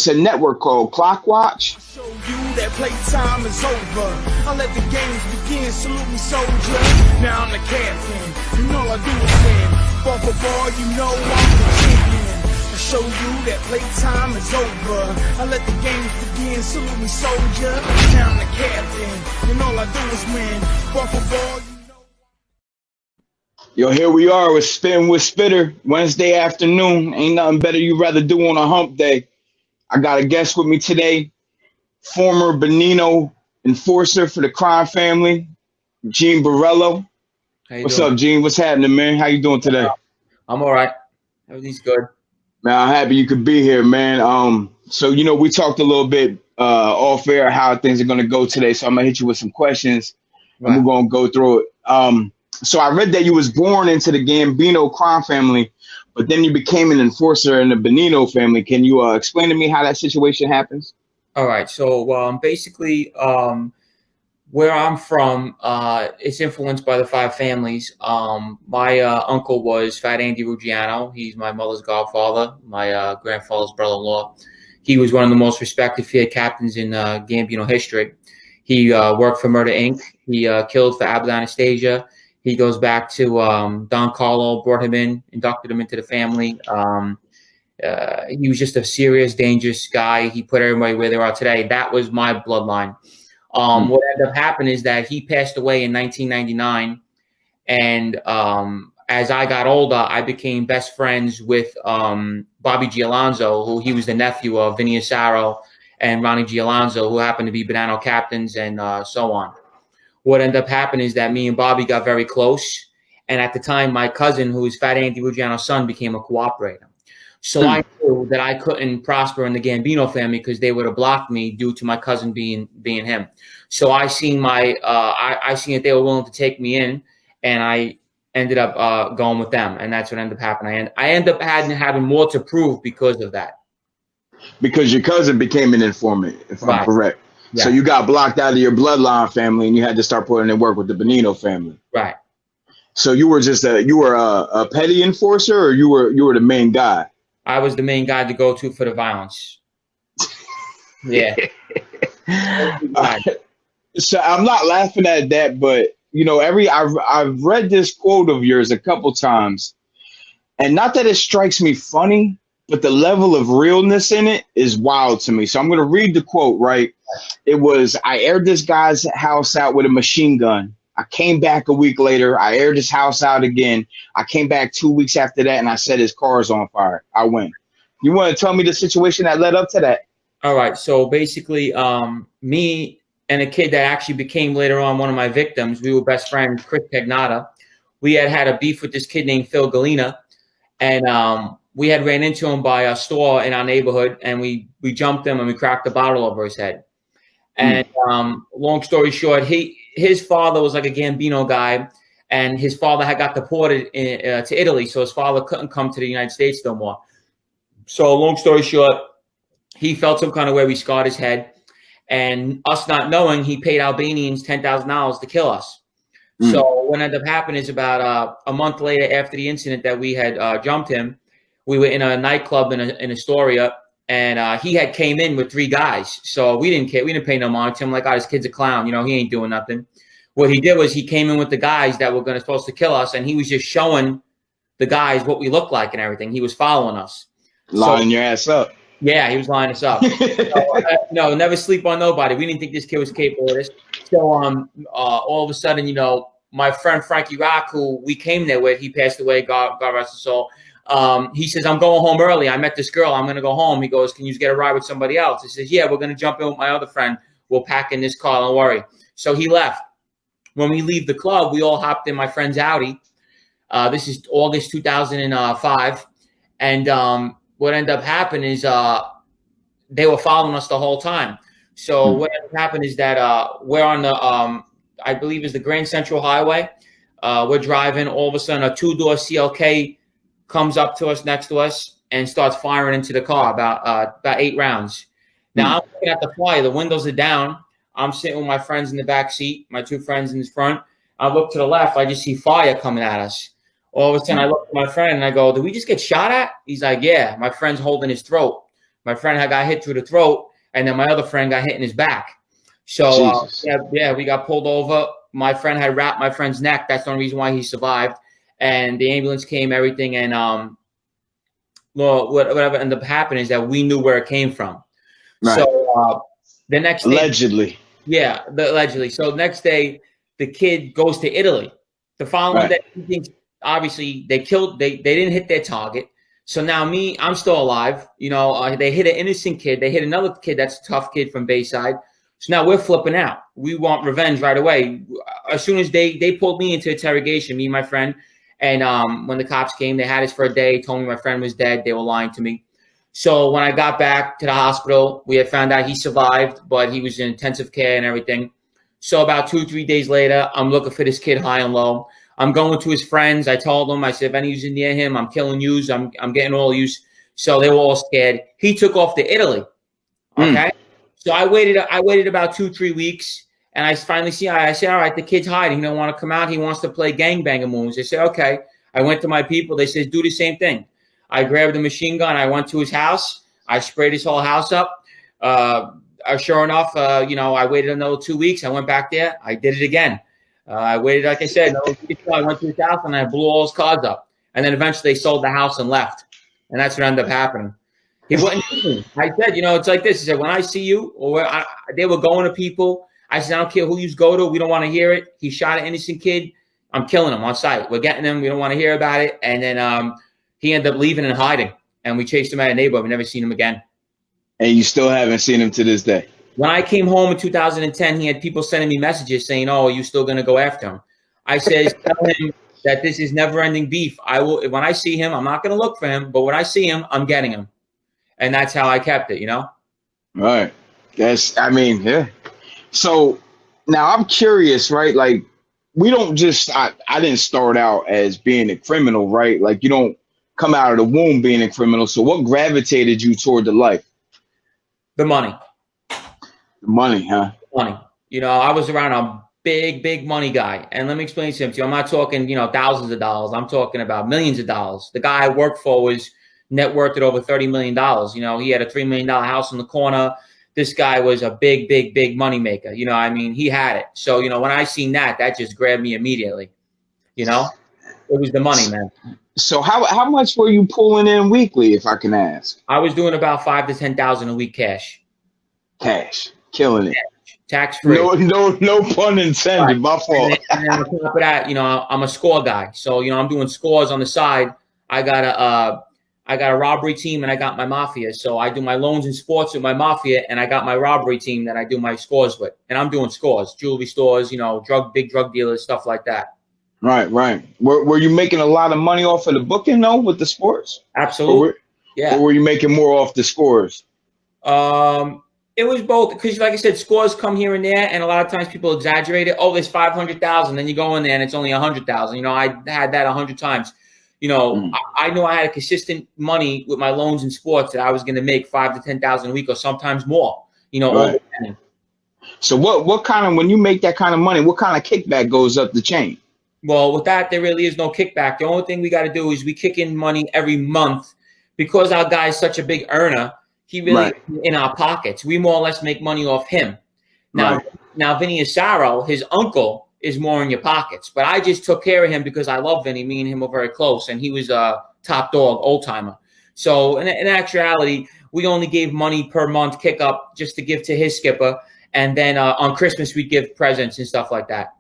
It's a network called Clockwatch. Show you that playtime is over. I let the games begin. Salute me, soldier. Now I'm the captain, and all I do is win. Ball for ball, you know I'm the champion. I show you that playtime is over. I let the games begin. Salute me, soldier. Now I'm the captain, and all I do is win. Ball for ball, you know. Yo, here we are with Spin with Spitter, Wednesday afternoon. Ain't nothing better you'd rather do on a hump day. I got a guest with me today, former Benino enforcer for the crime family, Gene Borello. What's up, Gene? What's happening, man? How you doing today? I'm all right. Everything's good. Man, I'm happy you could be here, man. So, we talked a little bit off air how things are going to go today. So I'm going to hit you with some questions, and we're going to go through it. So I read that you was born into the Gambino crime family, but then you became an enforcer in the Benino family. Can you explain to me how that situation happens? All right. So basically, where I'm from, it's influenced by the five families. My uncle was Fat Andy Ruggiano. He's my mother's godfather, my grandfather's brother-in-law. He was one of the most respected field captains in Gambino history. He worked for Murder Inc. He killed for Abbott Anastasia. He goes back to Don Carlo, brought him in, inducted him into the family. He was just a serious, dangerous guy. He put everybody where they are today. That was my bloodline. What ended up happening is that he passed away in 1999. And as I got older, I became best friends with Bobby Gialonzo, who he was the nephew of Vinny Asaro and Ronnie Gialonzo, who happened to be Bonanno captains and so on. What ended up happening is that me and Bobby got very close. And at the time, my cousin, who is Fat Andy Ruggiano's son, became a cooperator. So I knew that I couldn't prosper in the Gambino family because they would have blocked me due to my cousin being him. So I seen I seen that they were willing to take me in, and I ended up going with them. And that's what ended up happening. I ended up having more to prove because of that. Because your cousin became an informant, if I'm correct. Yeah. So you got blocked out of your bloodline family, and you had to start putting in work with the Benino family. Right. So you were just a petty enforcer, or you were the main guy? I was the main guy to go to for the violence. Yeah. So I'm not laughing at that, but I've read this quote of yours a couple times, and not that it strikes me funny, but the level of realness in it is wild to me. So I'm going to read the quote, right? It was, I aired this guy's house out with a machine gun. I came back a week later. I aired his house out again. I came back 2 weeks after that, and I set his cars on fire. I win. You want to tell me the situation that led up to that? All right. So basically, me and a kid that actually became later on one of my victims, we were best friends, Chris Cagnata. We had a beef with this kid named Phil Galena, and we had ran into him by a store in our neighborhood, and we jumped him and we cracked a bottle over his head. And long story short, his father was like a Gambino guy, and his father had got deported to Italy, so his father couldn't come to the United States no more. So long story short, he felt some kind of way. We scarred his head, and us not knowing, he paid Albanians $10,000 to kill us. So what ended up happening is about a month later after the incident that we had jumped him, we were in a nightclub in Astoria, and he had came in with 3 guys. So we didn't care. We didn't pay no mind to him. Like, oh, this kid's a clown. He ain't doing nothing. What he did was he came in with the guys that were supposed to kill us, and he was just showing the guys what we looked like and everything. He was following us. Lining your ass up. Yeah, he was lining us up. No, never sleep on nobody. We didn't think this kid was capable of this. So all of a sudden, my friend Frankie Rock, who we came there with, he passed away, God rest his soul. He says, I'm going home early. I met this girl. I'm going to go home. He goes, can you get a ride with somebody else? He says, yeah, we're going to jump in with my other friend. We'll pack in this car. Don't worry. So he left. When we leave the club, we all hopped in my friend's Audi. This is August 2005. And what ended up happening is they were following us the whole time. So what ended up happening is that we're on the, I believe is the Grand Central Highway. We're driving. All of a sudden, a 2-door CLK comes up to us next to us and starts firing into the car about 8 rounds. Now, I'm looking at the fire. The windows are down. I'm sitting with my friends in the back seat, my 2 friends in the front. I look to the left. I just see fire coming at us. All of a sudden, I look at my friend and I go, did we just get shot at? He's like, yeah. My friend's holding his throat. My friend had got hit through the throat, and then my other friend got hit in his back. So we got pulled over. My friend had wrapped my friend's neck. That's the only reason why he survived. And the ambulance came, everything, and well, whatever ended up happening is that we knew where it came from. Right. So the next day, allegedly. Yeah, allegedly. So the next day, the kid goes to Italy. The following day, he thinks, obviously, they didn't hit their target. So now I'm still alive. You know, they hit an innocent kid. They hit another kid that's a tough kid from Bayside. So now we're flipping out. We want revenge right away. As soon as they pulled me into interrogation, me and my friend, and when the cops came, they had us for a day, told me my friend was dead. They were lying to me. So when I got back to the hospital, we had found out he survived, but he was in intensive care and everything. So about 2-3 days later, I'm looking for this kid high and low. I'm going to his friends. I told them, I said, if any of you near him, I'm killing yous. I'm getting all yous. So they were all scared. He took off to Italy. Okay. So I waited about 2-3 weeks, and I finally I said, all right, the kid's hiding. He don't want to come out. He wants to play gangbanger moves. They said, okay. I went to my people. They said, do the same thing. I grabbed the machine gun. I went to his house. I sprayed his whole house up. Sure enough, I waited another 2 weeks. I went back there. I did it again. I waited, like I said, I went to his house and I blew all his cars up. And then eventually they sold the house and left. And that's what ended up happening. He wouldn't see me. I said, it's like this. He said, when I see you, they were going to people. I said, I don't care who you go to. We don't want to hear it. He shot an innocent kid. I'm killing him on sight. We're getting him. We don't want to hear about it. And then he ended up leaving and hiding. And we chased him out of the neighborhood. We never seen him again. And you still haven't seen him to this day? When I came home in 2010, he had people sending me messages saying, oh, are you still going to go after him? I said, tell him that this is never-ending beef. I will. When I see him, I'm not going to look for him. But when I see him, I'm getting him. And that's how I kept it, Right. Yeah. So now I'm curious, right? Like, we don't just, I didn't start out as being a criminal, right? Like, you don't come out of the womb being a criminal. So what gravitated you toward the life? The money. The money, huh? Money. I was around a big money guy. And let me explain something to you. I'm not talking, thousands of dollars. I'm talking about millions of dollars. The guy I worked for was net worth at over $30 million. He had a $3 million house in the corner. This guy was a big money maker. He had it. So, when I seen that just grabbed me immediately. It was the money, man. So how much were you pulling in weekly, if I can ask? I was doing about $5,000 to $10,000 a week cash. Cash. Killing it. Tax free. No pun intended. Right. My fault. And then on top of that, I'm a score guy. So, I'm doing scores on the side. I got a robbery team and I got my Mafia. So I do my loans and sports with my Mafia, and I got my robbery team that I do my scores with. And I'm doing scores, jewelry stores, big drug dealers, stuff like that. Right. Were you making a lot of money off of the booking though with the sports? Absolutely. Or were you making more off the scores? It was both, because like I said, scores come here and there, and a lot of times people exaggerate it. Oh, there's 500,000. Then you go in there and it's only 100,000. I had that 100 times. I knew I had a consistent money with my loans and sports that I was going to make $5,000 to $10,000 a week, or sometimes more. Right. So what kind of, when you make that kind of money, what kind of kickback goes up the chain? Well, with that, there really is no kickback. The only thing we got to do is we kick in money every month, because our guy is such a big earner. He really in our pockets. We more or less make money off him. Now Vinny Asaro, his uncle, is more in your pockets. But I just took care of him because I love Vinny. Me and him were very close, and he was a top dog, old timer. So in actuality, we only gave money per month kick up just to give to his skipper. And then on Christmas, we give presents and stuff like that.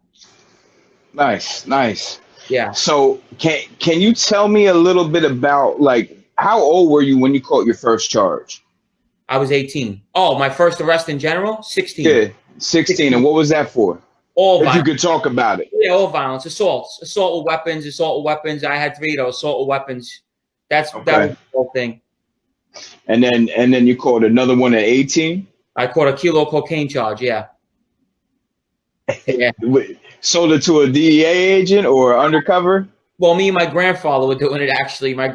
Nice. Yeah. So can you tell me a little bit about, like, how old were you when you caught your first charge? I was 18. Oh, my first arrest in general? 16. Yeah, 16. And what was that for? All if violence. You could talk about it. Yeah, all violence. Assault with weapons. I had 3 of those, assault with weapons. That was the whole thing. And then you caught another one at 18? I caught a kilo cocaine charge, yeah. Yeah. Sold it to a DEA agent or undercover? Well, me and my grandfather were doing it, actually. My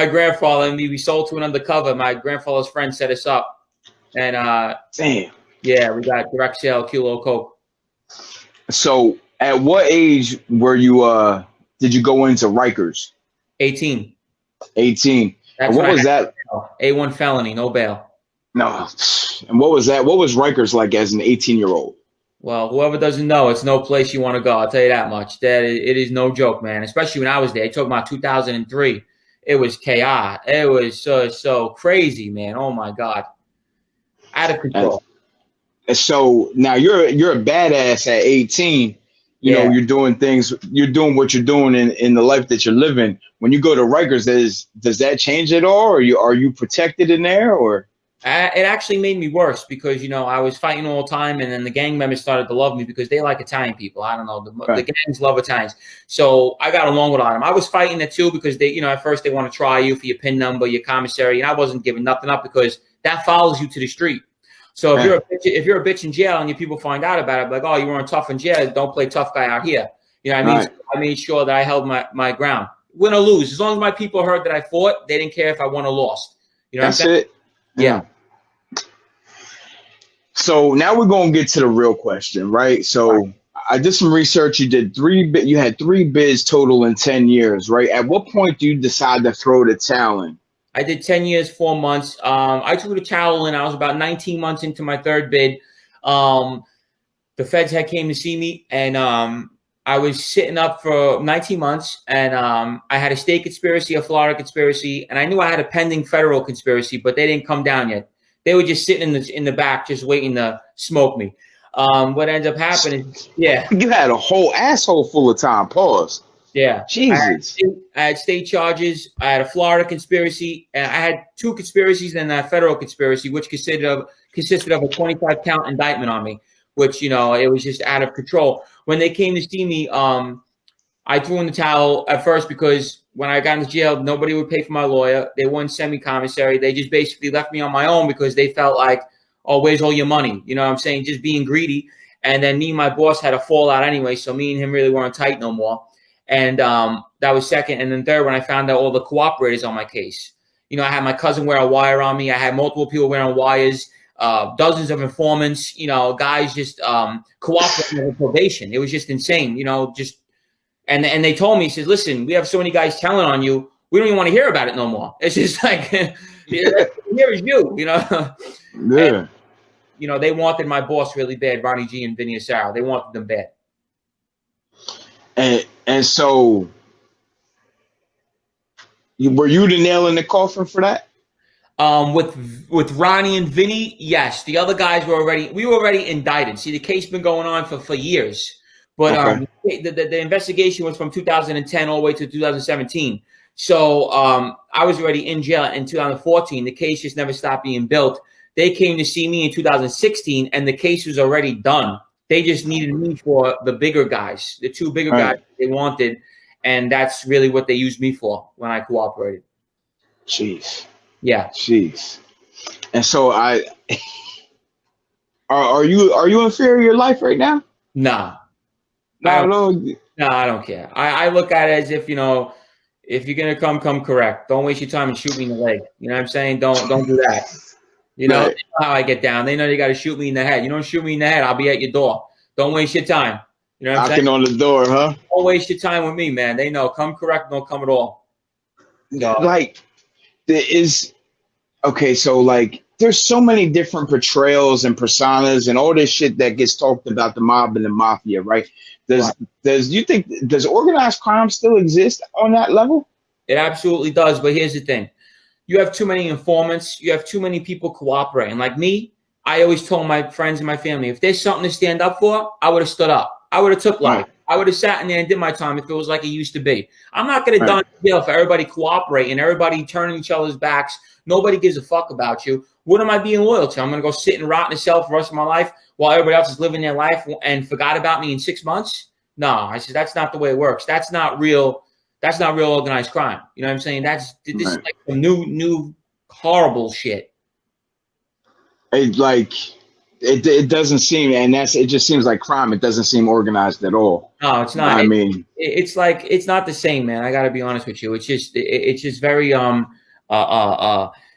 grandfather and me, we sold to an undercover. My grandfather's friend set us up. And damn. Yeah, we got direct sale, kilo of coke. So at what age were you did you go into Rikers? 18. 18. What was that? A1 felony, no bail. No. And what was that? What was Rikers like as an 18-year-old? Well, whoever doesn't know, it's no place you want to go. I'll tell you that much. That it is no joke, man. Especially when I was there. Talking about 2003. It was chaos. It was so crazy, man. Oh my God, out of control. And so now you're a badass at 18. You know, Yeah. you're doing things, you're doing what you're doing in the life that you're living. When you go to Rikers, does that change at all? Or are you protected in there? Or It actually made me worse because, you know, I was fighting all the time, and then the gang members started to love me because they like Italian people. I don't know. The gangs love Italians. So I got along with a lot of them. I was fighting it too because they, you know, at first they want to try you for your PIN number, your commissary, and I wasn't giving nothing up because that follows you to the street. So if you're a bitch in jail and your people find out about it, like, oh, you weren't tough in jail, don't play tough guy out here. You know what I mean? Right. So I made sure that I held my ground. Win or lose. As long as my people heard that I fought, they didn't care if I won or lost. You know what I'm saying? it. Yeah. So now we're gonna get to the real question, right? So I did some research. You had three bids total in 10 years, right? At what point do you decide to throw the towel in? I did 10 years, 4 months. I threw the towel in. I was about 19 months into my third bid. The feds had came to see me, and I was sitting up for 19 months, and I had a state conspiracy, a Florida conspiracy, and I knew I had a pending federal conspiracy, but they didn't come down yet. They were just sitting in the back, just waiting to smoke me. What ends up happening? Yeah, You had a whole asshole full of time. Pause. yeah. Jesus. I had state charges. I had a Florida conspiracy, and I had two conspiracies and a federal conspiracy, which consisted of a 25 count indictment on me. Which, you know, it was just out of control. When they came to see me, I threw in the towel at first because when I got into jail, nobody would pay for my lawyer. They wouldn't send me commissary. They just basically left me on my own because they felt like, oh, where's all your money? You know what I'm saying? Just being greedy. And then me and my boss had a fallout anyway, so me and him really weren't tight no more. And that was second. And then third, when I found out all the cooperators on my case. You know, I had my cousin wear a wire on me. I had multiple people wearing wires. Dozens of informants, you know, guys just cooperating with probation. It was just insane, you know, just and they told me, he says, listen, we have so many guys telling on you, we don't even want to hear about it no more. It's just like here is you know. Yeah. And, you know, they wanted my boss really bad, Ronnie G and Vinny Asaro. They wanted them bad. And so were you the nail in the coffin for that? With Ronnie and Vinny, yes. The other guys were already indicted. See, the case been going on for years. But Okay. the investigation was from 2010 all the way to 2017. So I was already in jail in 2014. The case just never stopped being built. They came to see me in 2016, and the case was already done. They just needed me for the bigger guys, the two bigger guys they wanted, and that's really what they used me for when I cooperated. Jeez. Yeah. Jeez. And so are you in fear of your life right now? Nah. No. No, I don't care. I look at it as if, you know, if you're gonna come correct. Don't waste your time and shoot me in the leg. You know what I'm saying? Don't do that. You know, Right. They know how I get down. They know you got to shoot me in the head. You don't shoot me in the head, I'll be at your door. Don't waste your time. You know what I'm Knocking saying? on the door, huh? Don't waste your time with me, man. They know. Come correct, don't come at all. So, Like there is okay, so like there's so many different portrayals and personas and all this shit that gets talked about the mob and the mafia, right? Does organized crime still exist on that level? it absolutely does. But here's the thing. You have too many informants. You have too many people cooperating. Like me, I always told my friends and my family, if there's something to stand up for, I would have stood up. I would have took life. Right. I would have sat in there and did my time if it was like it used to be. I'm not going to Right. die in jail for everybody cooperating, everybody turning each other's backs. Nobody gives a fuck about you. What am I being loyal to? I'm going to go sit and rot in a cell for the rest of my life while everybody else is living their life and forgot about me in 6 months? No, I said, that's not the way it works. That's not real. That's not real organized crime. You know what I'm saying? This is Right. like some new horrible shit. It doesn't seem, and it just seems like crime. It doesn't seem organized at all. No, it's not. I mean, It's like it's not the same, man. I got to be honest with you. It's just very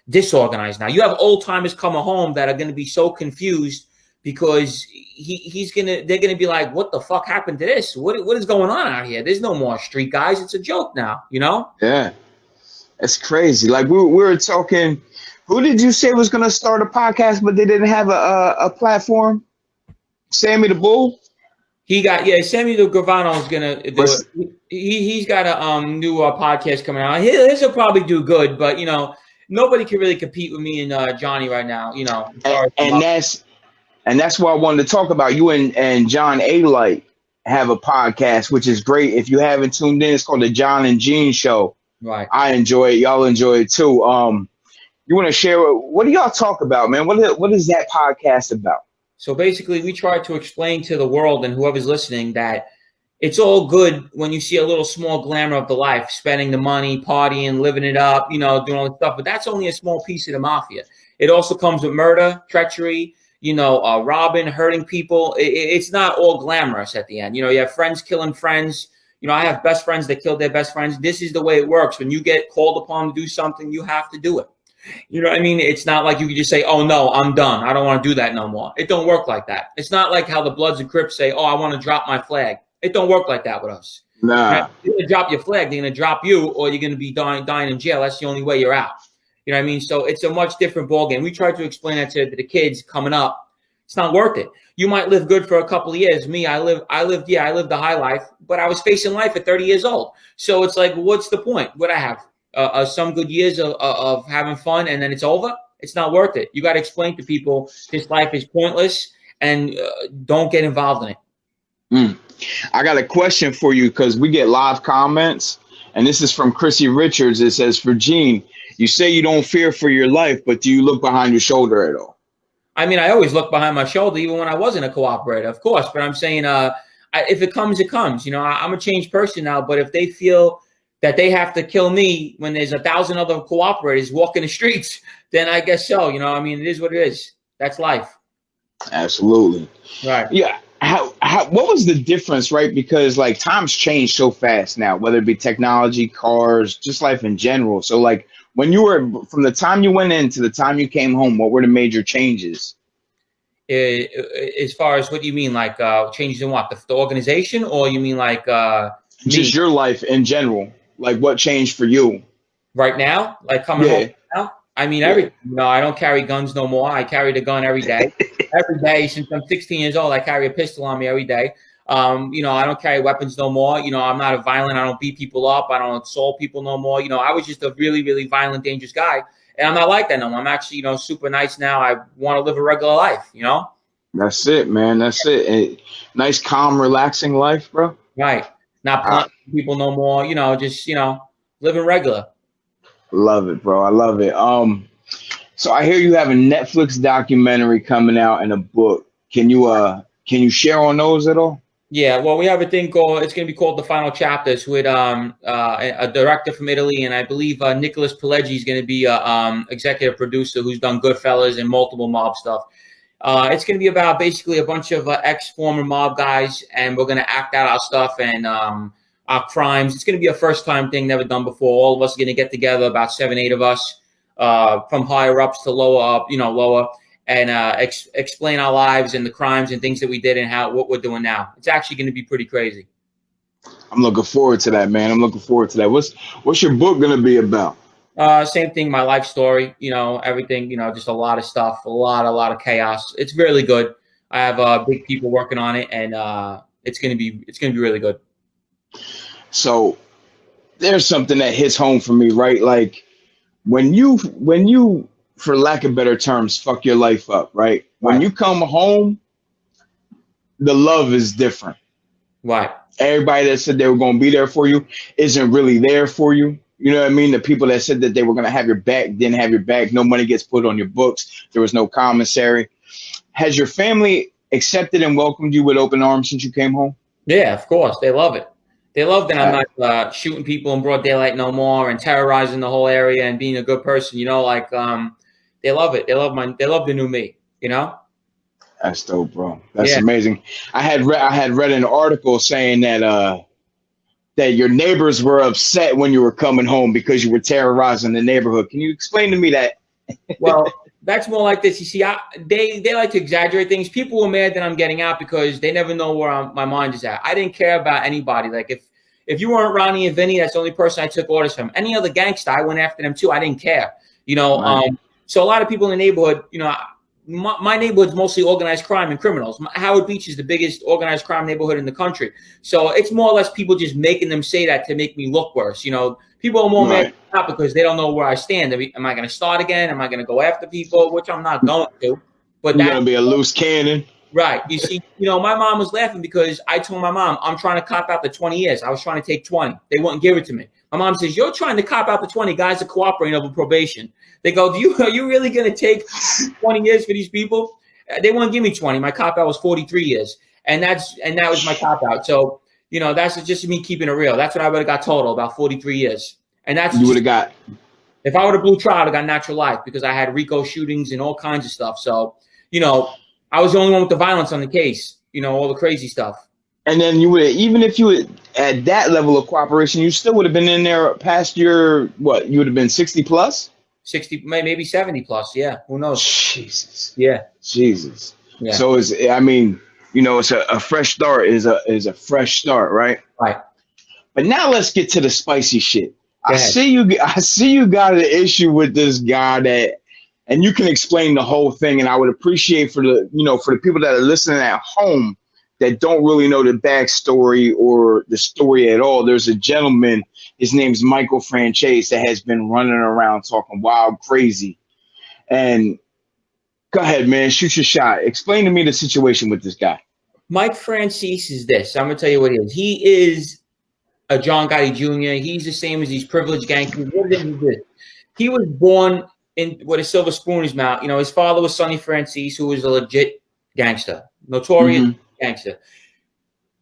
disorganized now. You have old timers coming home that are going to be so confused because they're gonna be like, what the fuck happened to this? What is going on out here? There's no more street guys. It's a joke now, you know? yeah. It's crazy. Like we were talking. Who did you say was gonna start a podcast, but they didn't have a platform? Sammy the Bull. He got Sammy the Gravano is gonna do Was it. He's got a new podcast coming out. His will probably do good, but nobody can really compete with me and Johnny right now. As and, far as and that's what I wanted to talk about. You and John A. Light have a podcast, which is great. If you haven't tuned in, it's called the John and Gene Show. right. I enjoy it. Y'all enjoy it too. You want to share what do y'all talk about, man? What is that podcast about? So basically, we try to explain to the world and whoever's listening that it's all good when you see a little small glamour of the life, spending the money, partying, living it up, doing all this stuff. But that's only a small piece of the mafia. It also comes with murder, treachery, robbing, hurting people. It's not all glamorous at the end. You have friends killing friends. I have best friends that killed their best friends. This is the way it works. When you get called upon to do something, you have to do it. You know what I mean? It's not like you can just say, oh, no, I'm done. I don't want to do that no more. It don't work like that. It's not like how the Bloods and Crips say, oh, I want to drop my flag. It don't work like that with us. Nah. You're going to drop your flag. They're going to drop you, or you're going to be dying in jail. That's the only way you're out. You know what I mean? So it's a much different ballgame. We try to explain that to the kids coming up. It's not worth it. You might live good for a couple of years. Me, I lived the high life, but I was facing life at 30 years old. So it's like, what's the point? What I have? Some good years of having fun, and then it's over. It's not worth it. You got to explain to people this life is pointless, and don't get involved in it. I got a question for you because we get live comments, and this is from Chrissy Richards. It says, for Gene, you say you don't fear for your life, but do you look behind your shoulder at all? I mean, I always look behind my shoulder, even when I wasn't a cooperator, of course. But I'm saying, if it comes, it comes. I'm a changed person now. But if they feel that they have to kill me when there's 1,000 other cooperators walking the streets, then I guess so. I mean, it is what it is. That's life. Absolutely. Right. Yeah. What was the difference, right? Because like times change so fast now, whether it be technology, cars, just life in general. So like when you were, from the time you went in to the time you came home, what were the major changes? As far as what do you mean, like changes in what? The organization, or you mean like just your life in general? Like what changed for you? Right now? Like coming home now? I mean, everything. I don't carry guns no more. I carry the gun every day. Every day since I'm 16 years old, I carry a pistol on me every day. I don't carry weapons no more. I'm not a violent. I don't beat people up. I don't assault people no more. I was just a really, really violent, dangerous guy. And I'm not like that no more. I'm actually, super nice now. I want to live a regular life, That's it, man. That's it. Nice, calm, relaxing life, bro. Right. Not punching people no more, just, living regular. Love it, bro. I love it. So I hear you have a Netflix documentary coming out and a book. Can you share on those at all? Yeah, well, we have a thing it's going to be called The Final Chapters with a director from Italy, and I believe Nicholas Pileggi is going to be executive producer who's done Goodfellas and multiple mob stuff. It's going to be about basically a bunch of ex-former mob guys, and we're going to act out our stuff and our crimes. It's going to be a first-time thing, never done before. All of us are going to get together, about 7, 8 of us, from higher ups to lower up, lower, and explain our lives and the crimes and things that we did and what we're doing now. It's actually going to be pretty crazy. I'm looking forward to that, man. I'm looking forward to that. What's your book going to be about? Same thing, my life story, everything, just a lot of stuff, a lot of chaos. It's really good. I have big people working on it, and it's gonna be really good. So there's something that hits home for me, right? Like when you, for lack of better terms, fuck your life up, right? When you come home, the love is different. Right. Everybody that said they were going to be there for you isn't really there for you. You know what I mean? The people that said that they were going to have your back didn't have your back. No money gets put on your books. There was no commissary. Has your family accepted and welcomed you with open arms since you came home? Yeah, of course. They love it. They love that I'm not shooting people in broad daylight no more and terrorizing the whole area and being a good person. They love it. They love the new me. That's dope, bro. That's amazing. I had read an article saying that that your neighbors were upset when you were coming home because you were terrorizing the neighborhood. Can you explain to me that? Well, that's more like this. You see, they like to exaggerate things. People were mad that I'm getting out because they never know where my mind is at. I didn't care about anybody. Like If you weren't Ronnie and Vinny, that's the only person I took orders from. Any other gangster, I went after them too. I didn't care. Right. So a lot of people in the neighborhood, my neighborhood's mostly organized crime and criminals. Howard Beach is the biggest organized crime neighborhood in the country. So it's more or less people just making them say that to make me look worse. People are more mad because they don't know where I stand. Am I going to start again? Am I going to go after people? Which I'm not going to. But You're going to be a loose cannon. Right. You see, my mom was laughing because I told my mom, I'm trying to cop out the 20 years. I was trying to take 20. They wouldn't give it to me. My mom says, you're trying to cop out the 20. Guys are cooperating over probation. They go, are you really going to take 20 years for these people? They won't give me 20. My cop out was 43 years. And that was my cop out. So, that's just me keeping it real. That's what I would have got total, about 43 years. And that's you would have got. If I would have blew trial, I would have got natural life because I had RICO shootings and all kinds of stuff. So, I was the only one with the violence on the case, all the crazy stuff. And then you would, even if you would at that level of cooperation, you still would have been in there past your, what, you would have been 60 plus? 60, maybe 70 plus. Yeah. Who knows? Jesus. Yeah. Jesus. Yeah. So it's a fresh start is a fresh start, right? Right. But now let's get to the spicy shit. I see you got an issue with this guy that, and you can explain the whole thing. And I would appreciate for the people that are listening at home that don't really know the backstory or the story at all. There's a gentleman, his name's Michael Franchise, that has been running around talking wild, crazy. And go ahead, man, shoot your shot. Explain to me the situation with this guy. Mike Franchise is this. I'm going to tell you what he is. He is a John Gotti Jr. He's the same as these privileged gangsters. What did he do? He was born with a silver spoon in his mouth. His father was Sonny Franchise, who was a legit gangster, notorious gangster.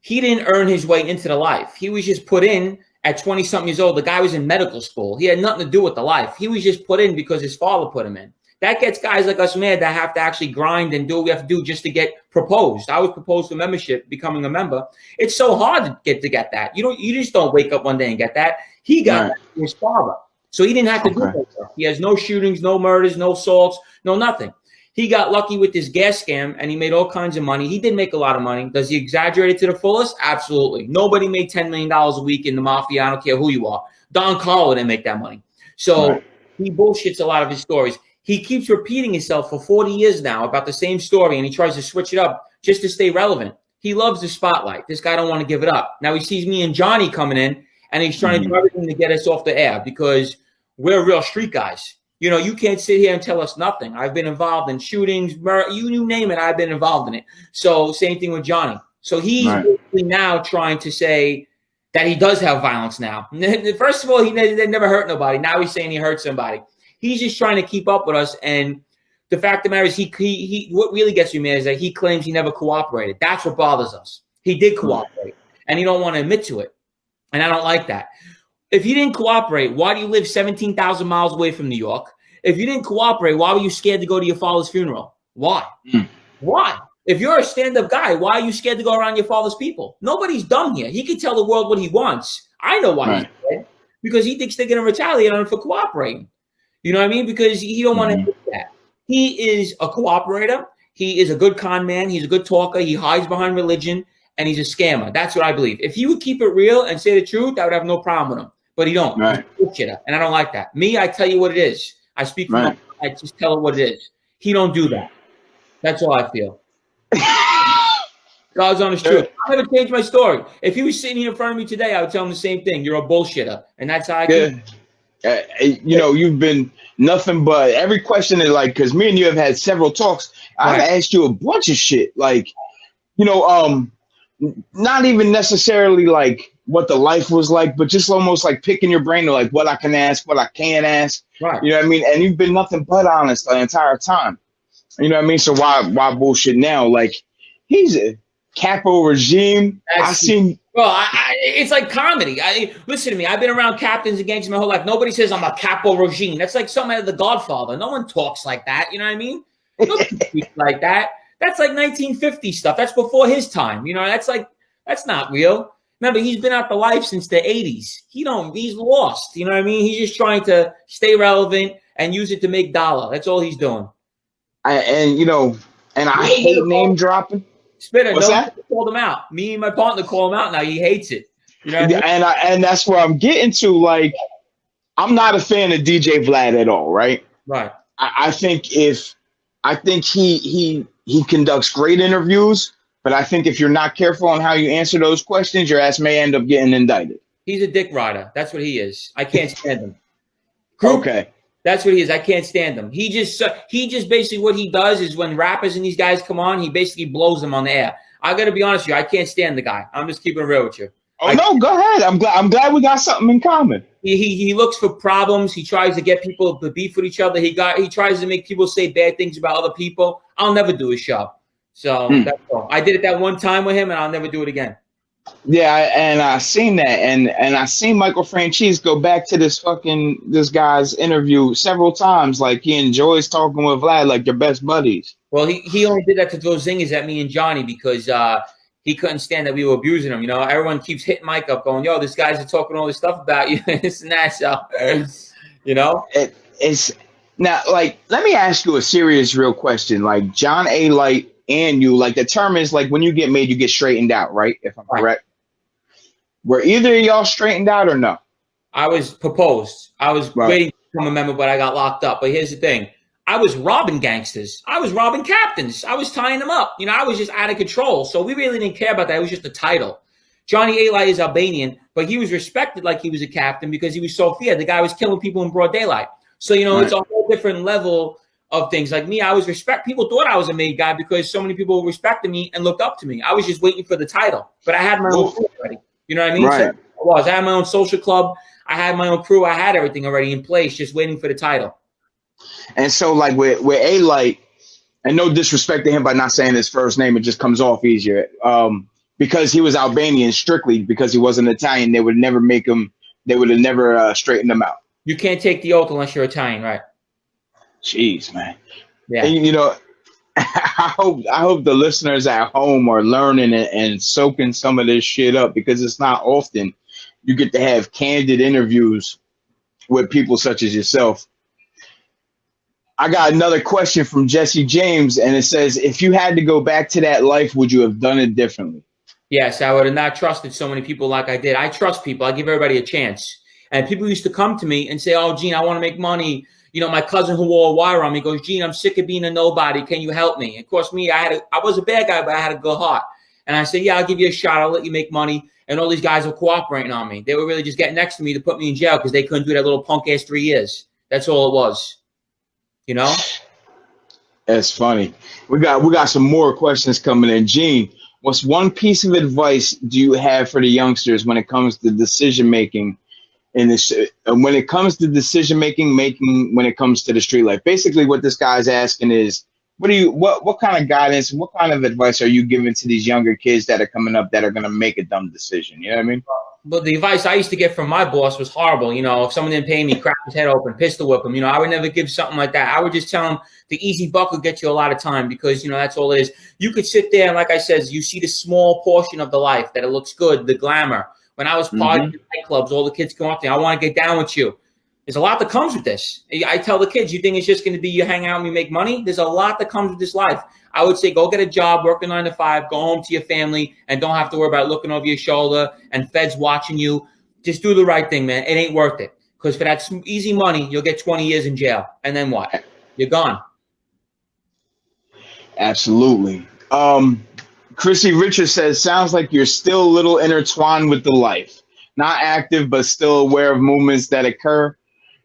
He didn't earn his way into the life. He was just put in at 20-something years old. The guy was in medical school. He had nothing to do with the life. He was just put in because his father put him in. That gets guys like us mad that have to actually grind and do what we have to do just to get proposed. I was proposed for membership, becoming a member. It's so hard to get that. You just don't wake up one day and get that. He got that from his father. So he didn't have to do that. He has no shootings, no murders, no assaults, no nothing. He got lucky with this gas scam, and he made all kinds of money. He did make a lot of money. Does he exaggerate it to the fullest? Absolutely. Nobody made $10 million a week in the Mafia. I don't care who you are. Don Carlo didn't make that money. So he bullshits a lot of his stories. He keeps repeating himself for 40 years now about the same story, and he tries to switch it up just to stay relevant. He loves the spotlight. This guy don't want to give it up. Now he sees me and Johnny coming in, and he's trying to do everything to get us off the air because we're real street guys. You can't sit here and tell us nothing. I've been involved in shootings, murder, you name it, I've been involved in it. So same thing with Johnny. So he's basically now trying to say that he does have violence now. First of all, they never hurt nobody. Now he's saying he hurt somebody. He's just trying to keep up with us. And the fact of the matter is, he what really gets me mad is that he claims he never cooperated. That's what bothers us. He did cooperate, and he don't want to admit to it. And I don't like that. If you didn't cooperate, why do you live 17,000 miles away from New York? If you didn't cooperate, why were you scared to go to your father's funeral? Why? Why? If you're a stand-up guy, why are you scared to go around your father's people? Nobody's dumb here. He can tell the world what he wants. I know why he's scared. Because he thinks they're going to retaliate on him for cooperating. You know what I mean? Because he don't want to do that. He is a cooperator. He is a good con man. He's a good talker. He hides behind religion, and he's a scammer. That's what I believe. If he would keep it real and say the truth, I would have no problem with him. But he don't. He's a bullshitter, and I don't like that. Me, I tell you what it is. I speak from I just tell him what it is. He don't do that. That's all I feel. God's honest truth. I never changed my story. If he was sitting here in front of me today, I would tell him the same thing. You're a bullshitter, and that's how I feel. You've been nothing but every question is like, because me and you have had several talks. I've asked you a bunch of shit, like, not even necessarily like what the life was like, but just almost like picking your brain to like what I can ask, what I can't ask. Right. You know what I mean? And you've been nothing but honest the entire time. You know what I mean? So why bullshit now? Like, he's a capo regime. It's like comedy. Listen to me. I've been around captains and gangsters my whole life. Nobody says I'm a capo regime. That's like something out of The Godfather. No one talks like that. You know what I mean? Nobody speaks like that. That's like 1950 stuff. That's before his time. That's not real. Remember, he's been out the life since the 80s. He's lost. You know what I mean? He's just trying to stay relevant and use it to make dollar. That's all he's doing. I hate name dropping. Spittin, called him out. Me and my partner call him out now. He hates it. You know what I mean? And that's where I'm getting to. Like, I'm not a fan of DJ Vlad at all, right? Right. I think he conducts great interviews, but I think if you're not careful on how you answer those questions, your ass may end up getting indicted. He's a dick rider. That's what he is. I can't stand him. Group. Okay. That's what he is. I can't stand him. He just basically what he does is when rappers and these guys come on, he basically blows them on the air. I got to be honest with you. I can't stand the guy. I'm just keeping it real with you. Oh no, go ahead. I'm glad we got something in common. He looks for problems. He tries to get people to beef with each other. He tries to make people say bad things about other people. I'll never do his show. So that's all. I did it that one time with him, and I'll never do it again. Yeah, and I seen that, and I seen Michael Franchise go back to this guy's interview several times. Like, he enjoys talking with Vlad, like they're best buddies. Well, he only did that to throw zingers at me and Johnny because he couldn't stand that we were abusing him. You know, everyone keeps hitting Mike up, going, "Yo, this guy's talking all this stuff about you, this and that." So, you know, it's now, like, let me ask you a serious, real question. Like, John A. Light and you, like, the term is like when you get made, you get straightened out, right? If I'm correct. Were either of y'all straightened out or no? I was proposed. I was waiting to become a member, but I got locked up. But here's the thing. I was robbing gangsters. I was robbing captains. I was tying them up. You know, I was just out of control. So we really didn't care about that. It was just a title. Johnny A. is Albanian, but he was respected like he was a captain because he was so feared. The guy was killing people in broad daylight. So, you know, it's a whole different level of things. Like me, I was people thought I was a made guy because so many people respected me and looked up to me. I was just waiting for the title, but I had my own crew already. You know what I mean? Right. So I had my own social club. I had my own crew. I had everything already in place, just waiting for the title. And so, like, with A. Light, and no disrespect to him by not saying his first name, it just comes off easier. Because he was Albanian, strictly because he wasn't Italian, they would never make him. They would have never straightened him out. You can't take the oath unless you're Italian, right? Jeez, man. Yeah. And, you know, I hope the listeners at home are learning and soaking some of this shit up, because it's not often you get to have candid interviews with people such as yourself. I got another question from Jesse James, and it says, if you had to go back to that life, would you have done it differently? Yes, I would have not trusted so many people like I did. I trust people. I give everybody a chance. And people used to come to me and say, "Oh, Gene, I want to make money." You know, my cousin who wore a wire on me goes, "Gene, I'm sick of being a nobody. Can you help me?" And of course, me, I was a bad guy, but I had a good heart. And I said, "Yeah, I'll give you a shot. I'll let you make money." And all these guys were cooperating on me. They were really just getting next to me to put me in jail because they couldn't do that little punk ass 3 years. That's all it was. You know? That's funny. We got some more questions coming in. Gene, what's one piece of advice do you have for the youngsters when it comes to decision making in this? When it comes to decision making when it comes to the street life? Basically, what this guy's asking is, what kind of guidance, what kind of advice are you giving to these younger kids that are coming up that are going to make a dumb decision? You know what I mean? But the advice I used to get from my boss was horrible. You know, if someone didn't pay me, crack his head open, pistol whip him. You know, I would never give something like that. I would just tell him the easy buck will get you a lot of time because, you know, that's all it is. You could sit there and, like I said, you see the small portion of the life that it looks good, the glamour. When I was partying in nightclubs, all the kids come up to me, "I want to get down with you." There's a lot that comes with this. I tell the kids, you think it's just going to be you hang out and you make money? There's a lot that comes with this life. I would say go get a job, work a 9 to 5, go home to your family, and don't have to worry about looking over your shoulder and feds watching you. Just do the right thing, man. It ain't worth it. Because for that easy money, you'll get 20 years in jail. And then what? You're gone. Absolutely. Chrissy Richards says, sounds like you're still a little intertwined with the life. Not active, but still aware of movements that occur.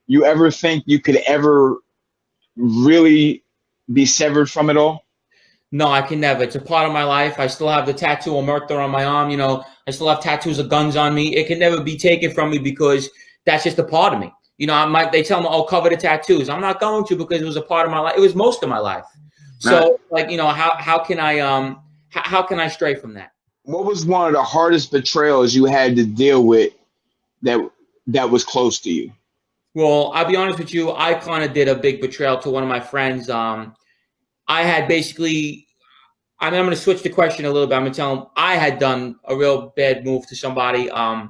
You ever think you could ever really be severed from it all? No, I can never. It's a part of my life. I still have the tattoo of murder on my arm. You know, I still have tattoos of guns on me. It can never be taken from me because that's just a part of me. You know, they tell me, "Oh, cover the tattoos." I'm not going to because it was a part of my life. It was most of my life. So, like, you know, how can I stray from that? What was one of the hardest betrayals you had to deal with that was close to you? Well, I'll be honest with you. I kind of did a big betrayal to one of my friends. I had basically, I'm going to switch the question a little bit. I'm going to tell him I had done a real bad move to somebody, a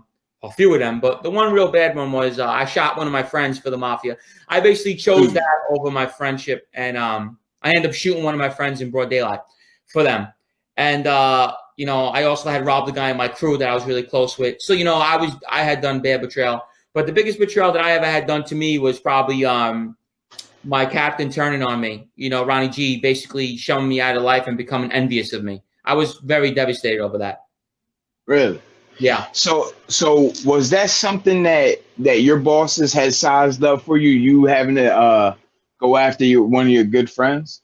few of them. But the one real bad one was I shot one of my friends for the Mafia. I basically chose that over my friendship. And I ended up shooting one of my friends in broad daylight for them. And, I also had robbed a guy in my crew that I was really close with. So, I had done bad betrayal. But the biggest betrayal that I ever had done to me was probably my captain turning on me. Ronnie G basically shoving me out of life and becoming envious of me. I was very devastated over that. Really? Yeah. So was that something that your bosses had sized up for you? You having to go after one of your good friends?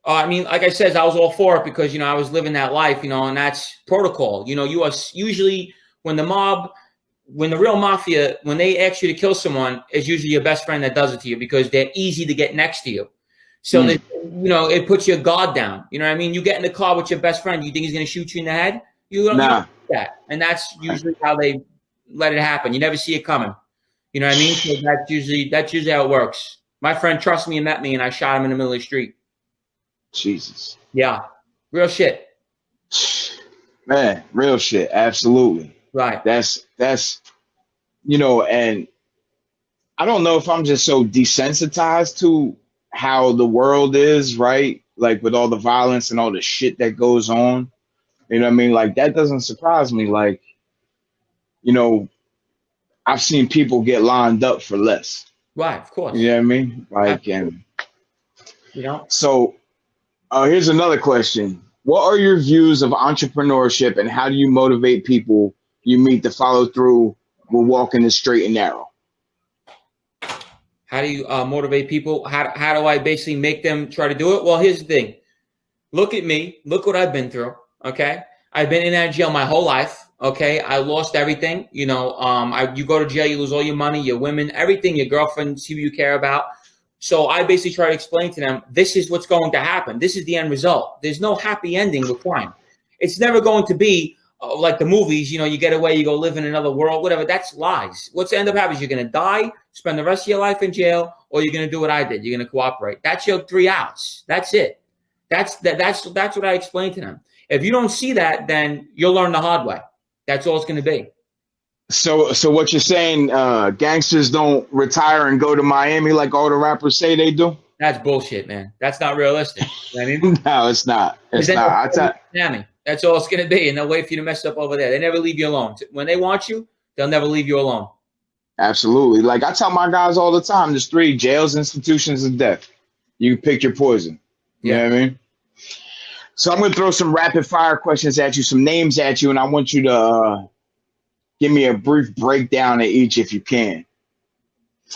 I mean, like I said, I was all for it because, I was living that life, and that's protocol. You are usually when the real mafia, when they ask you to kill someone, it's usually your best friend that does it to you because they're easy to get next to you. So that, it puts your guard down. You know what I mean? You get in the car with your best friend. You think he's going to shoot you in the head? You don't do that. And that's usually how they let it happen. You never see it coming. You know what I mean? So that's usually how it works. My friend trusted me and met me, and I shot him in the middle of the street. Jesus. Yeah. Real shit. Man, real shit. Absolutely. Right. That's and I don't know if I'm just so desensitized to how the world is, right? Like with all the violence and all the shit that goes on. You know what I mean? Like that doesn't surprise me. Like, I've seen people get lined up for less. Right, of course. You know what I mean? Like, and so here's another question. What are your views of entrepreneurship and how do you motivate people you meet to follow through with walking the straight and narrow? How do you motivate people? How do I basically make them try to do it? Well, here's the thing. Look at me. Look what I've been through. Okay. I've been in that jail my whole life. Okay. I lost everything. You go to jail, you lose all your money, your women, everything, your girlfriend, who you care about. So I basically try to explain to them, this is what's going to happen. This is the end result. There's no happy ending with crime. It's never going to be like the movies, you get away, you go live in another world, whatever. That's lies. What's end up happening is you're going to die, spend the rest of your life in jail, or you're going to do what I did. You're going to cooperate. That's your 3 outs. That's it. That's what I explained to them. If you don't see that, then you'll learn the hard way. That's all it's going to be. So what you're saying, gangsters don't retire and go to Miami like all the rappers say they do? That's bullshit, man. That's not realistic. You know what I mean? No, it's not. It's not. Miami. That's all it's going to be, and they'll wait for you to mess up over there. They never leave you alone. When they want you, they'll never leave you alone. Absolutely. Like I tell my guys all the time, there's 3: jails, institutions, and death. You pick your poison. You know what I mean? So I'm going to throw some rapid fire questions at you, some names at you, and I want you to give me a brief breakdown of each if you can.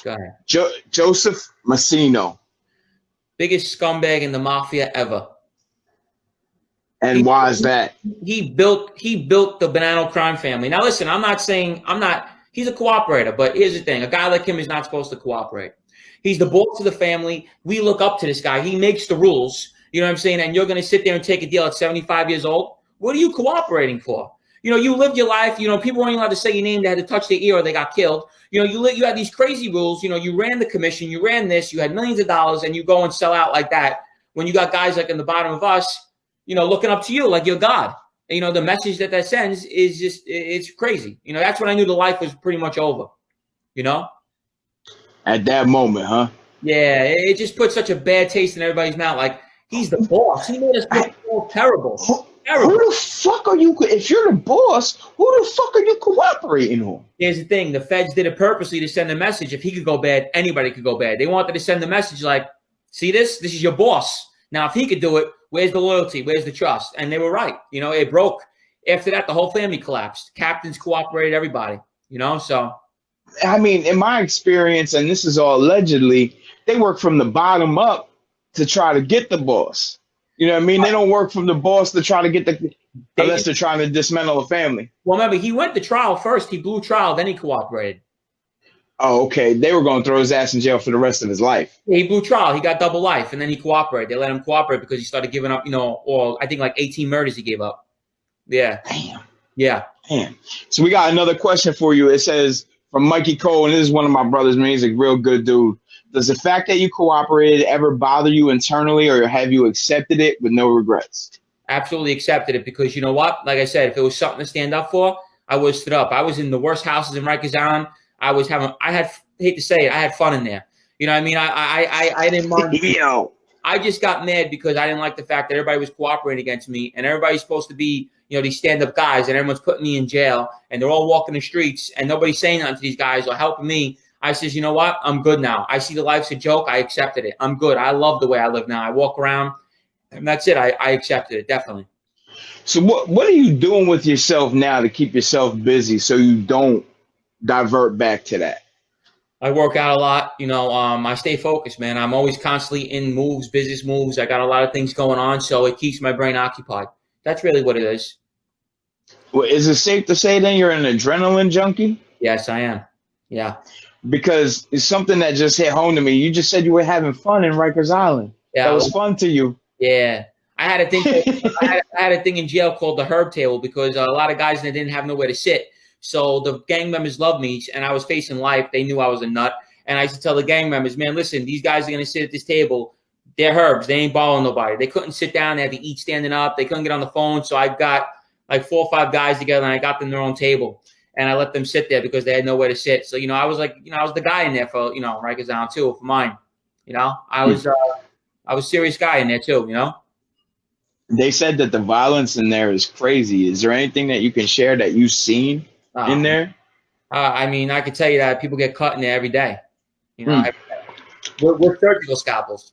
Go ahead. Joseph Massino. Biggest scumbag in the mafia ever. And why is that? He built the Banana crime family. Now listen, he's a cooperator, but here's the thing. A guy like him is not supposed to cooperate. He's the boss of the family. We look up to this guy. He makes the rules. You know what I'm saying? And you're going to sit there and take a deal at 75 years old? What are you cooperating for? You lived your life. People weren't allowed to say your name. They had to touch their ear or they got killed. You had these crazy rules. You ran the commission. You ran this. You had millions of dollars, and you go and sell out like that when you got guys like in the bottom of us, looking up to you like you're God. And, the message that sends is just, it's crazy. That's when I knew the life was pretty much over, At that moment, huh? Yeah, it just put such a bad taste in everybody's mouth. Like, he's the boss. He made us look terrible. Who the fuck are you? If you're the boss, who the fuck are you cooperating on? Here's the thing. The feds did it purposely to send a message. If he could go bad, anybody could go bad. They wanted to send the message like, see this? This is your boss. Now, if he could do it, where's the loyalty? Where's the trust? And they were right. It broke. After that, the whole family collapsed. Captains cooperated, everybody, so. I mean, in my experience, and this is all allegedly, they work from the bottom up to try to get the boss. You know what I mean? They don't work from the boss to try to get unless they're trying to dismantle a family. Well, remember, he went to trial first. He blew trial, then he cooperated. Oh, okay. They were going to throw his ass in jail for the rest of his life. Yeah, he blew trial. He got double life, and then he cooperated. They let him cooperate because he started giving up, or I think like 18 murders he gave up. Yeah. Damn. Yeah. Damn. So we got another question for you. It says from Mikey Cole, and this is one of my brothers, man. He's a real good dude. Does the fact that you cooperated ever bother you internally, or have you accepted it with no regrets? Absolutely accepted it because you know what? Like I said, if it was something to stand up for, I would have stood up. I was in the worst houses in Rikers Island. I hate to say it, I had fun in there. You know what I mean? I didn't mind. Yo. I just got mad because I didn't like the fact that everybody was cooperating against me, and everybody's supposed to be, these stand-up guys, and everyone's putting me in jail, and they're all walking the streets, and nobody's saying nothing to these guys or helping me. I says, you know what? I'm good now. I see the life's a joke. I accepted it. I'm good. I love the way I live now. I walk around, and that's it. I accepted it, definitely. So what are you doing with yourself now to keep yourself busy so you don't divert back to that? I work out a lot. I stay focused, man. I'm always constantly in moves, business moves. I got a lot of things going on, so it keeps my brain occupied. That's really what it is. Well, is it safe to say then you're an adrenaline junkie? Yes, I am. Yeah. Because it's something that just hit home to me. You just said you were having fun in Rikers Island. Yeah, that was fun to you. Yeah. I had a thing. I had a thing in jail called the herb table because a lot of guys didn't have nowhere to sit. So the gang members loved me, and I was facing life. They knew I was a nut, and I used to tell the gang members, "Man, listen, these guys are gonna sit at this table. They're herbs. They ain't balling nobody. They couldn't sit down. They had to eat standing up. They couldn't get on the phone. So I got like 4 or 5 guys together, and I got them their own table, and I let them sit there because they had nowhere to sit. So I was like, I was the guy in there for Rikers Island too for mine. I was a serious guy in there too. They said that the violence in there is crazy. Is there anything that you can share that you've seen in there? I mean, I could tell you that people get cut in there every day. Every day. We're surgical scalpels.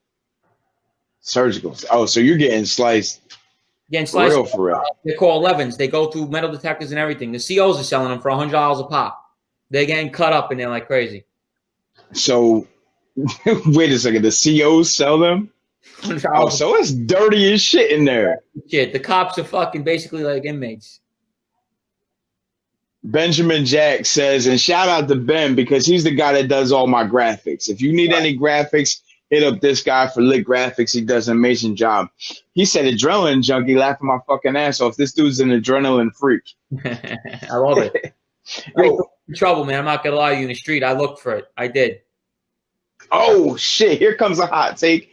Surgical. Oh, so you're getting sliced. Getting sliced. For real. They're called 11s. They go through metal detectors and everything. The COs are selling them for $100 a pop. They're getting cut up in there like crazy. So, wait a second. The COs sell them? Oh, so it's dirty as shit in there. Shit, the cops are fucking basically like inmates. Benjamin Jack says, and shout out to Ben because he's the guy that does all my graphics. If you need any graphics, hit up this guy for Lit Graphics. He does an amazing job. He said, adrenaline junkie, laughing my fucking ass off. This dude's an adrenaline freak. I love it. In trouble, man. I'm not going to lie to you in the street. I looked for it. I did. Oh, shit. Here comes a hot take.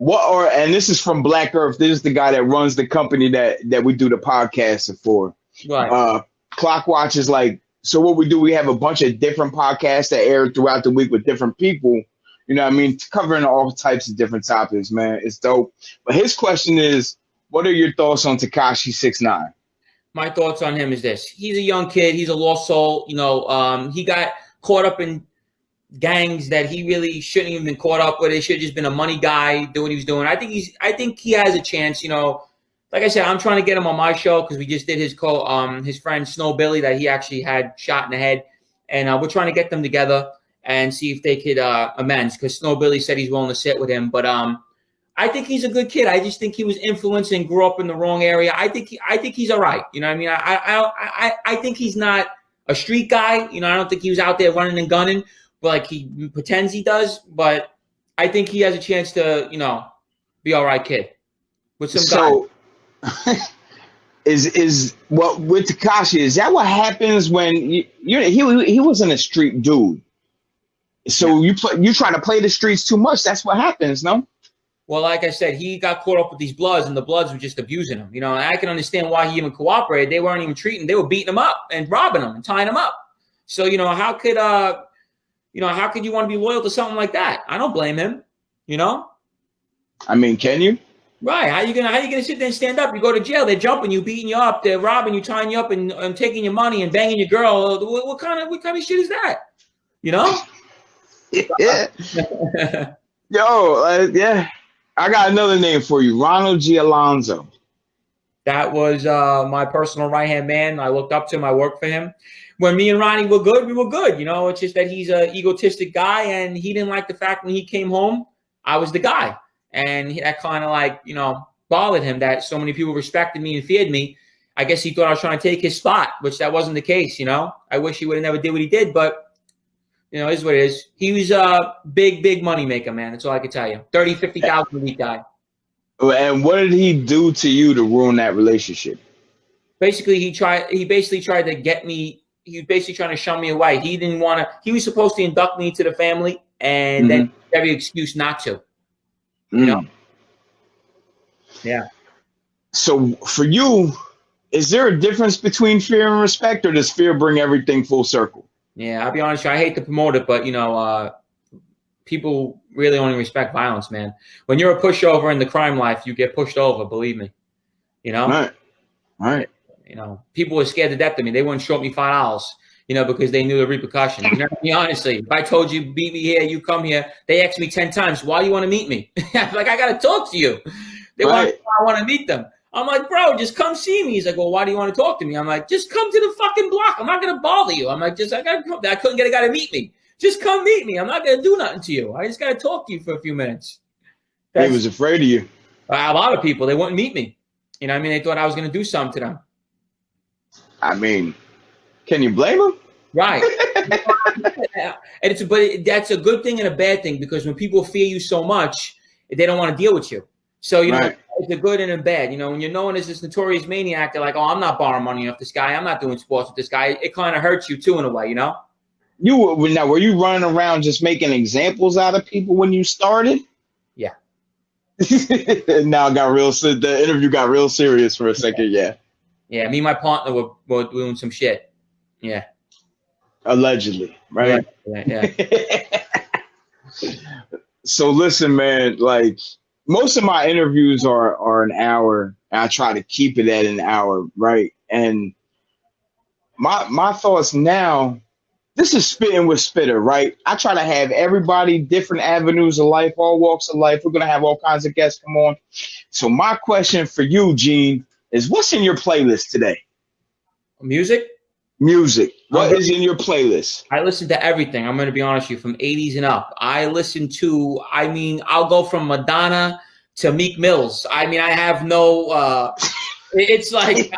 And this is from Black Earth. This is the guy that runs the company that we do the podcast for. Right. Clockwatch is like, so what we do, we have a bunch of different podcasts that air throughout the week with different people. You know what I mean? Covering all types of different topics, man. It's dope. But his question is, what are your thoughts on Takashi 6ix9ine? My thoughts on him is this. He's a young kid. He's a lost soul. He got caught up in gangs that he really shouldn't even been caught up with. He should have just been a money guy, do what he was doing. I think he has a chance, Like I said, I'm trying to get him on my show because we just did his friend Snow Billy that he actually had shot in the head. And we're trying to get them together and see if they could amends because Snow Billy said he's willing to sit with him. But I think he's a good kid. I just think he was influenced and grew up in the wrong area. I think he's all right. You know what I mean? I think he's not a street guy. I don't think he was out there running and gunning, but like he pretends he does. But I think he has a chance to, be all right kid with some guy. Is what with Takashi, is that what happens when he wasn't a street dude? So you try to play the streets too much. That's what happens, no? Well, like I said, he got caught up with these Bloods, and the Bloods were just abusing him. And I can understand why he even cooperated. They weren't even treating. They were beating him up and robbing him and tying him up. So how could you want to be loyal to something like that? I don't blame him. I mean, can you? Right. How you gonna sit there and stand up? You go to jail. They're jumping you, beating you up. They're robbing you, tying you up, and taking your money and banging your girl. What kind of shit is that? Yeah. Yo, yeah. I got another name for you, Ronald G. Alonzo. That was my personal right-hand man. I looked up to him. I worked for him. When me and Ronnie were good, we were good. It's just that he's an egotistic guy, and he didn't like the fact when he came home, I was the guy. And that kind of bothered him that so many people respected me and feared me. I guess he thought I was trying to take his spot, which that wasn't the case, I wish he would have never did what he did, but it is what it is. He was a big money maker, man. That's all I can tell you. 30, 50,000 a week guy. And what did he do to you to ruin that relationship? Basically, he basically tried to get me. He was basically trying to shun me away. He didn't want to. He was supposed to induct me into the family, and then every excuse not to. Yeah. So for you, is there a difference between fear and respect, or does fear bring everything full circle? Yeah, I'll be honest with you. I hate to promote it, but people really only respect violence, man. When you're a pushover in the crime life, you get pushed over. Believe me, you know. Right. Right. You know, people were scared to death of me. They wouldn't show me $5, you know, because they knew the repercussions. You know, to be honestly, if I told you meet me here, you come here. They asked me 10 times, why do you want to meet me? Like, I got to talk to you. They Right. I want to meet them. I'm like, bro, just come see me. He's like, well, why do you want to talk to me? I'm like, just come to the fucking block. I'm not going to bother you. I'm like, I couldn't get a guy to meet me. Just come meet me. I'm not going to do nothing to you. I just got to talk to you for a few minutes. He was afraid of you. A lot of people, they wouldn't meet me. You know what I mean? They thought I was going to do something to them. I mean, can you blame him? Right. But that's a good thing and a bad thing, because when people fear you so much, they don't want to deal with you. So, you know, it's a good and a bad. You know, when you're known as this notorious maniac, they're like, oh, I'm not borrowing money off this guy. I'm not doing sports with this guy. It kind of hurts you too, in a way, you know? Were you running around just making examples out of people when you started? Yeah. Now the interview got real serious for a second. Yeah. Yeah. Me and my partner were doing some shit. Yeah. Allegedly. Right. Yeah. So listen, man, like most of my interviews are an hour, and I try to keep it at an hour. Right. And my thoughts now, this is Spittin' with Spitter, right? I try to have everybody, different avenues of life, all walks of life. We're going to have all kinds of guests come on. So my question for you, Gene, is what's in your playlist today? Music. What is in your playlist? I listen to everything. I'm going to be honest with you, from 80s and up. I'll go from Madonna to Meek Mills. I mean, I have no, it's like,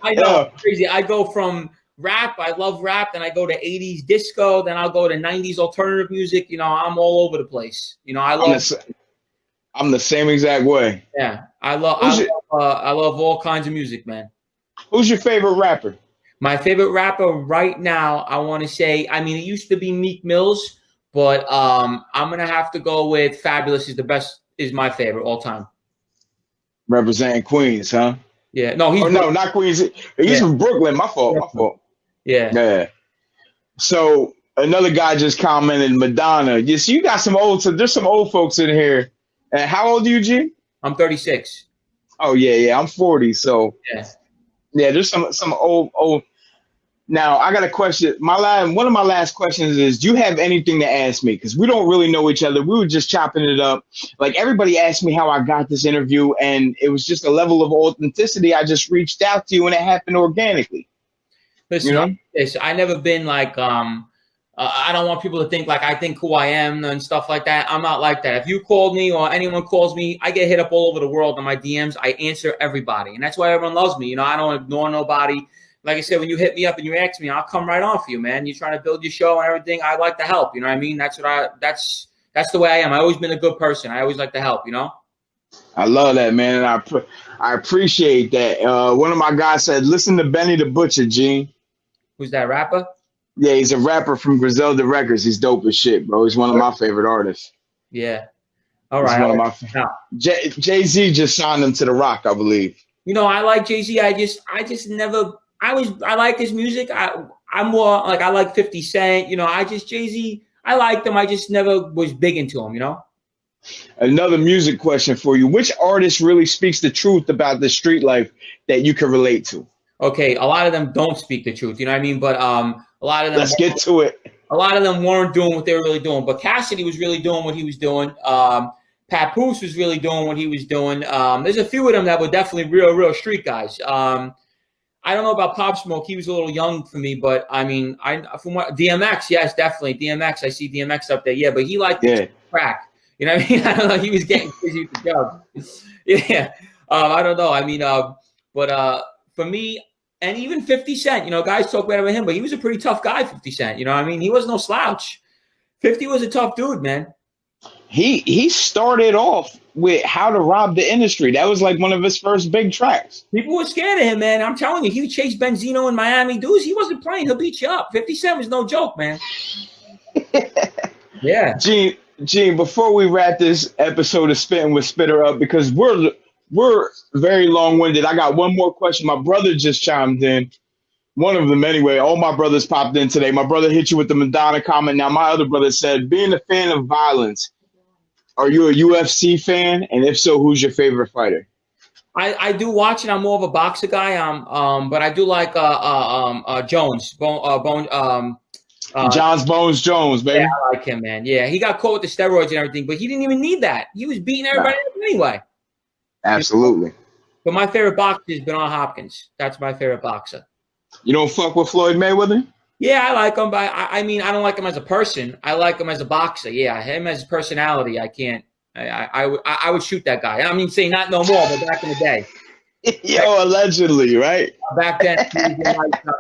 I know, crazy. I go from rap, I love rap, then I go to 80s disco, then I'll go to 90s alternative music. You know, I'm all over the place. You know, I'm the same exact way. Yeah, I love all kinds of music, man. Who's your favorite rapper? My favorite rapper right now, I want to say, I mean, it used to be Meek Mills, but I'm gonna have to go with Fabulous. Is my favorite all time. Representing Queens, huh? Yeah, no, not Queens. He's from Brooklyn. My fault. Yeah. So another guy just commented, Madonna. You got there's some old folks in here. And how old are you, G? I'm 36. Oh yeah. I'm 40. So yeah, there's some old. Now I got a question. One of my last questions is, do you have anything to ask me? Because we don't really know each other. We were just chopping it up. Like, everybody asked me how I got this interview, and it was just a level of authenticity. I just reached out to you, and it happened organically. Listen, I never been like, I don't want people to think like I think who I am and stuff like that. I'm not like that. If you called me or anyone calls me, I get hit up all over the world on my DMs. I answer everybody, and that's why everyone loves me. You know, I don't ignore nobody. Like I said, when you hit me up and you ask me, I'll come right on for you, man. You're trying to build your show and everything. I like to help. You know what I mean? That's the way I am. I've always been a good person. I always like to help. You know. I love that, man, and I appreciate that. One of my guys said, "Listen to Benny the Butcher, Gene." Who's that rapper? Yeah, he's a rapper from Griselda Records. He's dope as shit, bro. He's one of my favorite artists. Yeah. All right. He's one of my Jay-Z just signed him to The Rock, I believe. You know, I like Jay-Z. I just never. I like his music. I'm more like, I like 50 Cent. You know, Jay-Z, I liked him. I just never was big into him, you know? Another music question for you. Which artist really speaks the truth about the street life that you can relate to? Okay, a lot of them don't speak the truth, you know what I mean? But a lot of them. Let's get to it. A lot of them weren't doing what they were really doing. But Cassidy was really doing what he was doing. Papoose was really doing what he was doing. There's a few of them that were definitely real street guys. I don't know about Pop Smoke. He was a little young for me, but I mean, from what DMX, yes, definitely DMX. I see DMX up there, yeah, but he liked crack. You know what I mean? I don't know. He was getting crazy with the drug. Yeah, I don't know. I mean, but for me, and even 50 Cent, you know, guys talk better about him, but he was a pretty tough guy. 50 Cent, you know what I mean? He was no slouch. 50 was a tough dude, man. He started off with How to Rob the Industry. That was like one of his first big tracks. People were scared of him, man. I'm telling you, he chased Benzino in Miami. Dudes, he wasn't playing. He'll beat you up. 50 Cent was no joke, man. Yeah. Gene, before we wrap this episode of Spittin' with Spitter up, because we're very long-winded. I got one more question. My brother just chimed in. One of them anyway. All my brothers popped in today. My brother hit you with the Madonna comment. Now my other brother said, being a fan of violence, are you a UFC fan? And if so, who's your favorite fighter? I do watch it. I'm more of a boxer guy. But I do like Jones, Johns Bones Jones, yeah, baby. I like him, man. Yeah, he got caught with the steroids and everything, but he didn't even need that. He was beating everybody up anyway. Absolutely. But my favorite boxer is Bernard Hopkins. That's my favorite boxer. You don't fuck with Floyd Mayweather? Yeah, I like him, but I mean, I don't like him as a person. I like him as a boxer. Yeah, him as a personality, I can't. I would shoot that guy. I mean, say not no more, but back in the day. Yo, allegedly, right? Back then,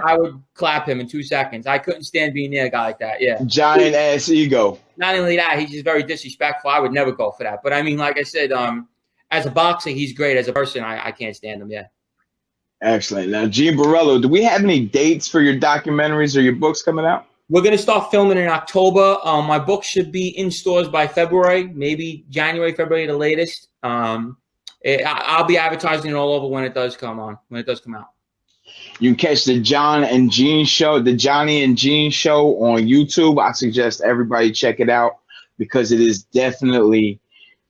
I would clap him in 2 seconds. I couldn't stand being near a guy like that. Yeah. Giant ass ego. Not only that, he's just very disrespectful. I would never go for that. But I mean, like I said, as a boxer, he's great. As a person, I can't stand him. Yeah. Excellent. Now, Gene Borello, do we have any dates for your documentaries or your books coming out? We're going to start filming in October. My book should be in stores by February, maybe January, February, the latest. I'll be advertising it all over when it does come out. You can catch the John and Gene show, the Johnny and Gene show on YouTube. I suggest everybody check it out because it is definitely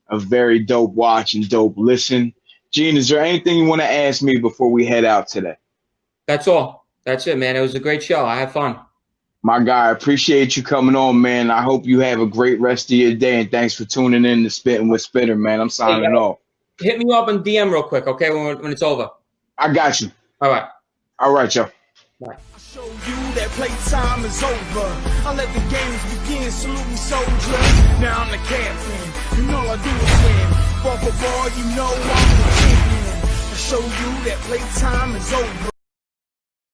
a very dope watch and dope listen. Gene, is there anything you want to ask me before we head out today? That's all. That's it, man. It was a great show. I had fun. My guy, I appreciate you coming on, man. I hope you have a great rest of your day, and thanks for tuning in to Spittin' with Spitter, man. I'm signing off. Hit me up on DM real quick, okay, when it's over. I got you. All right. All right, y'all. Bye. I show you that playtime is over. I let the games begin. Salute me, soldier. Now I'm the captain, and all I do is win. Ball for ball, you know I'm the champion. I show you that playtime is over.